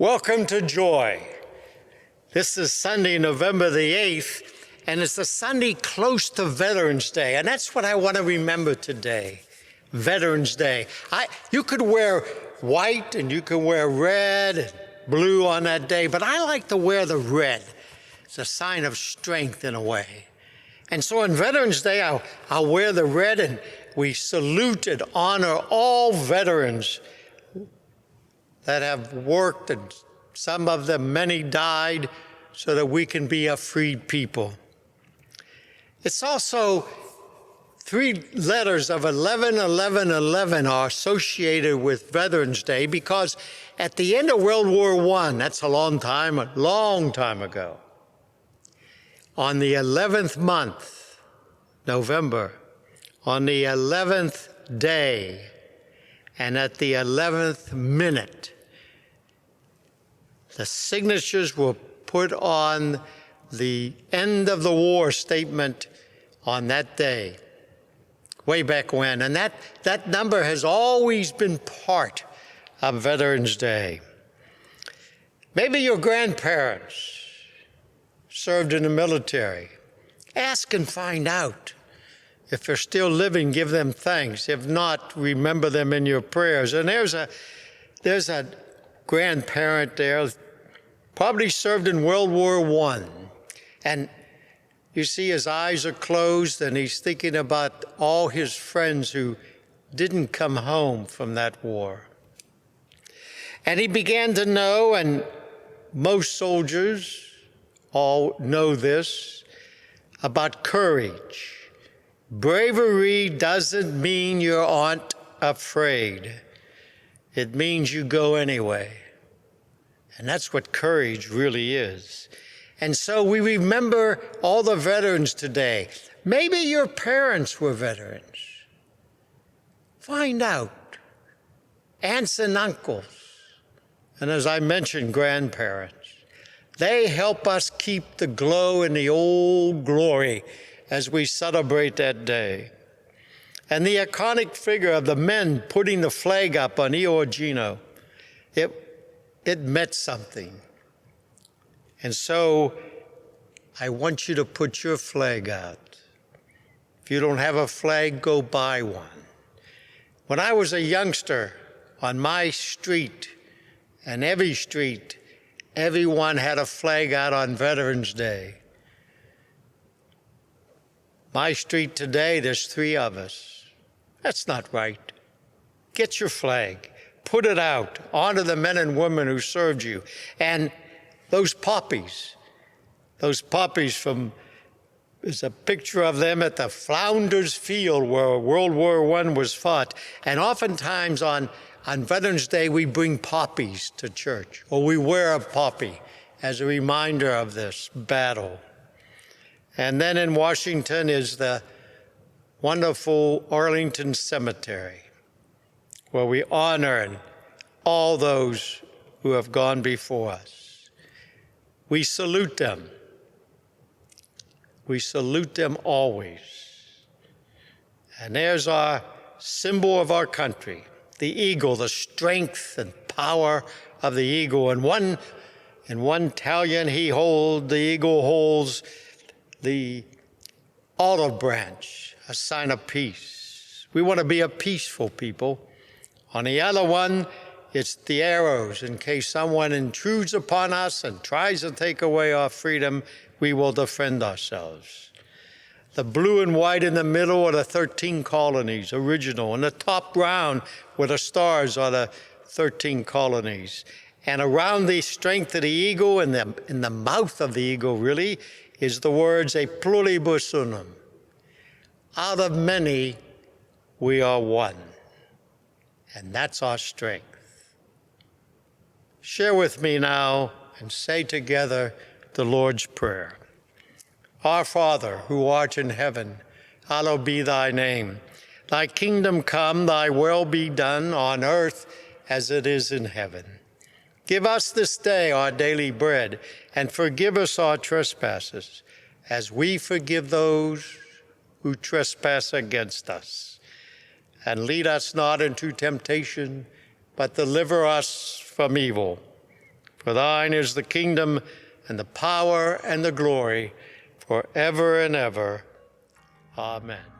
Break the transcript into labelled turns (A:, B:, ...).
A: Welcome to Joy. This is Sunday, November the 8th, and it's the Sunday close to Veterans Day, and that's what I want to remember today, Veterans Day. You could wear white and you could wear red and blue on that day, but I like to wear the red. It's a sign of strength in a way. And so on Veterans Day, I'll wear the red, and we salute and honor all veterans that have worked, and some of them, many died, so that we can be a freed people. It's also three letters of 11-11-11 are associated with Veterans Day because at the end of World War I, that's a long time ago, on the 11th month, November, on the 11th day, and at the 11th minute, the signatures were put on the end of the war statement on that day, way back when. And that number has always been part of Veterans Day. Maybe your grandparents served in the military. Ask and find out. If they're still living, give them thanks. If not, remember them in your prayers. And there's a grandparent there, probably served in World War I. And you see his eyes are closed and he's thinking about all his friends who didn't come home from that war. And he began to know, and most soldiers all know this, about courage. Bravery doesn't mean you aren't afraid. It means you go anyway. And that's what courage really is. And so we remember all the veterans today. Maybe your parents were veterans. Find out. Aunts and uncles. And as I mentioned, grandparents. They help us keep the glow and the old glory as we celebrate that day. And the iconic figure of the men putting the flag up on Iwo Jima, it meant something. And so I want you to put your flag out. If you don't have a flag, go buy one. When I was a youngster, on my street, and every street, everyone had a flag out on Veterans Day. My street today, there's 3 of us. That's not right. Get your flag. Put it out. Honor the men and women who served you. And those poppies from, there's a picture of them at the Flounders Field where World War I was fought. And oftentimes on Veterans Day, we bring poppies to church, or we wear a poppy as a reminder of this battle. And then in Washington is the wonderful Arlington Cemetery, where we honor all those who have gone before us. We salute them. We salute them always. And there's our symbol of our country, the eagle, the strength and power of the eagle. And one Italian, the eagle holds the olive branch, a sign of peace. We want to be a peaceful people. On the other one, it's the arrows. In case someone intrudes upon us and tries to take away our freedom, we will defend ourselves. The blue and white in the middle are the 13 colonies, original. And the top brown where the stars are the 13 colonies. And around the strength of the eagle, in the mouth of the eagle really, is the words, e pluribus unum. Out of many, we are one. And that's our strength. Share with me now and say together the Lord's Prayer. Our Father, who art in heaven, hallowed be thy name. Thy kingdom come, thy will be done on earth as it is in heaven. Give us this day our daily bread, and forgive us our trespasses, as we forgive those who trespass against us. And lead us not into temptation, but deliver us from evil. For thine is the kingdom and the power and the glory forever and ever. Amen.